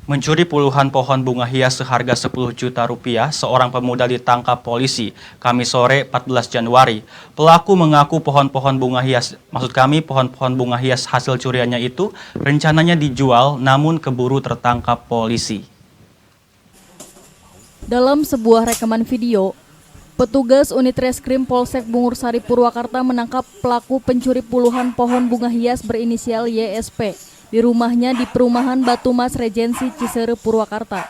Mencuri puluhan pohon bunga hias seharga 10 juta rupiah, seorang pemuda ditangkap polisi Kamis sore 14 Januari. Pelaku mengaku pohon-pohon bunga hias, pohon-pohon bunga hias hasil curiannya itu rencananya dijual namun keburu tertangkap polisi. Dalam sebuah rekaman video, petugas unit reskrim Polsek Bungursari Purwakarta menangkap pelaku pencuri puluhan pohon bunga hias berinisial YSP di rumahnya di perumahan Batu Mas Regensi Ciserre Purwakarta.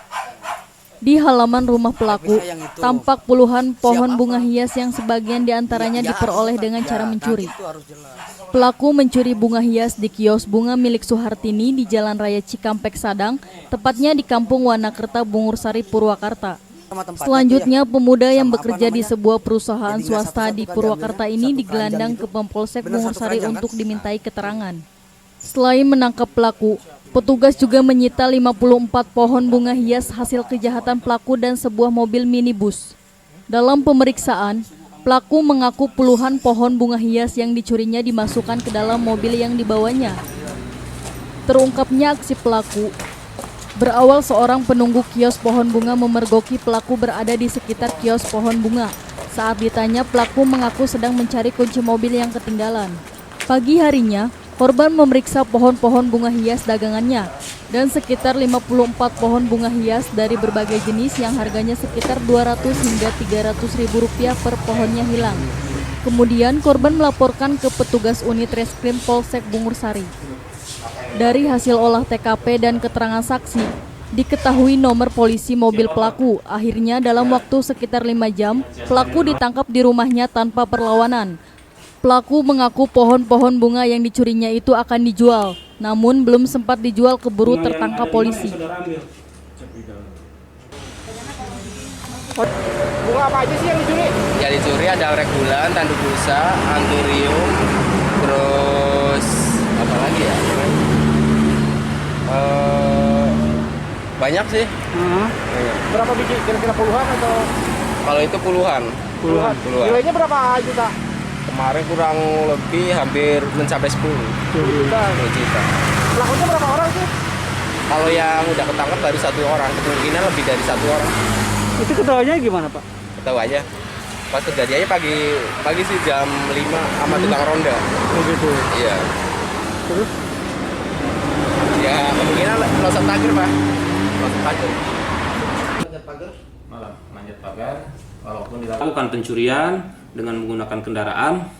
Di halaman rumah pelaku, tampak puluhan pohon bunga hias yang sebagian diantaranya diperoleh dengan cara mencuri. Pelaku mencuri bunga hias di kios bunga milik Suhartini di Jalan Raya Cikampek Sadang, tepatnya di Kampung Wanakerta, Bungursari, Purwakarta. Selanjutnya, pemuda yang bekerja di sebuah perusahaan swasta di Purwakarta ini digelandang ke Polsek Bungursari untuk dimintai keterangan. Selain menangkap pelaku, petugas juga menyita 54 pohon bunga hias hasil kejahatan pelaku dan sebuah mobil minibus. Dalam pemeriksaan, pelaku mengaku puluhan pohon bunga hias yang dicurinya dimasukkan ke dalam mobil yang dibawanya. Terungkapnya aksi pelaku berawal seorang penunggu kios pohon bunga memergoki pelaku berada di sekitar kios pohon bunga. Saat ditanya, pelaku mengaku sedang mencari kunci mobil yang ketinggalan. Pagi harinya, korban memeriksa pohon-pohon bunga hias dagangannya dan sekitar 54 pohon bunga hias dari berbagai jenis yang harganya sekitar 200 hingga 300 ribu rupiah per pohonnya hilang. Kemudian korban melaporkan ke petugas unit reskrim Polsek Bungursari. Dari hasil olah TKP dan keterangan saksi, diketahui nomor polisi mobil pelaku. Akhirnya dalam waktu sekitar 5 jam, pelaku ditangkap di rumahnya tanpa perlawanan. Pelaku mengaku pohon-pohon bunga yang dicurinya itu akan dijual, namun belum sempat dijual keburu tertangkap polisi. Bunga apa aja sih yang dicuri? Yang dicuri ada regulan, tandu busa, anturium, terus apa lagi ya? Banyak sih. Berapa biji? Kira-kira puluhan atau? Kalau itu puluhan. Nilainya berapa juta? Kemarin kurang lebih hampir mencapai 10 juta. Pelakunya berapa orang sih? Kalau yang udah ketangkep baru 1 orang, kemungkinan lebih dari 1 orang. Itu ketahuannya gimana, Pak? Tahu aja. Pas kejadiannya pagi sih jam 5 sama tukang ronda. Oh gitu. Iya. Terus? Ya kemungkinan losat pagar, Pak. Losat pagar. Manjat pagar, walaupun dilakukan pencurian dengan menggunakan kendaraan.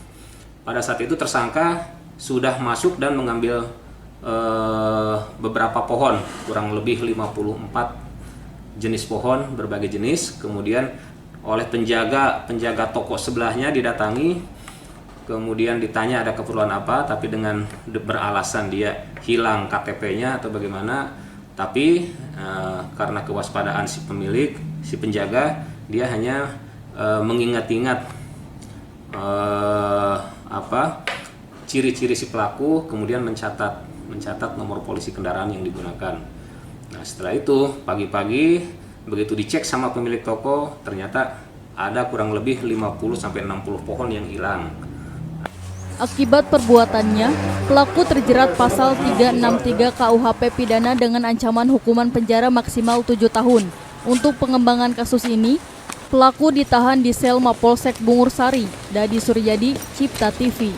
Pada saat itu tersangka sudah masuk dan mengambil beberapa pohon, kurang lebih 54 jenis pohon berbagai jenis. Kemudian oleh penjaga toko sebelahnya didatangi, kemudian ditanya ada keperluan apa, tapi dengan beralasan dia hilang KTP-nya atau bagaimana. Tapi karena kewaspadaan si pemilik, si penjaga, dia hanya mengingat-ingat ciri-ciri si pelaku, kemudian mencatat nomor polisi kendaraan yang digunakan. Nah, setelah itu pagi-pagi begitu dicek sama pemilik toko, ternyata ada kurang lebih 50-60 pohon yang hilang. Akibat perbuatannya, pelaku terjerat pasal 363 KUHP pidana dengan ancaman hukuman penjara maksimal 7 tahun. Untuk pengembangan kasus ini, pelaku ditahan di sel Mapolsek Bungursari. Dadi Suryadi, Cipta TV.